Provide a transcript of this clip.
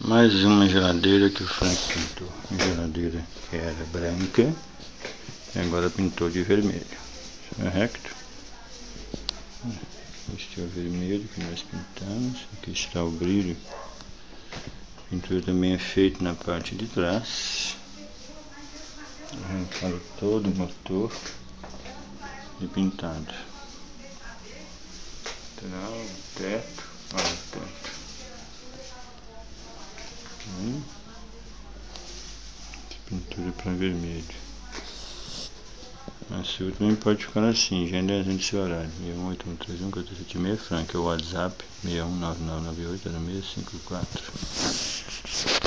Mais uma geladeira que o Frank pintou. Geladeira que era branca e agora pintou de vermelho. Correto? Este é o vermelho que nós pintamos. Aqui está o brilho. A pintura também é feita na parte de trás. Arrancando todo o motor e pintado. Lateral, teto, olha o teto. Pintura para vermelho. A sua também pode ficar assim, já é do seu horário. 61813146 Frank, é o WhatsApp 6199980654.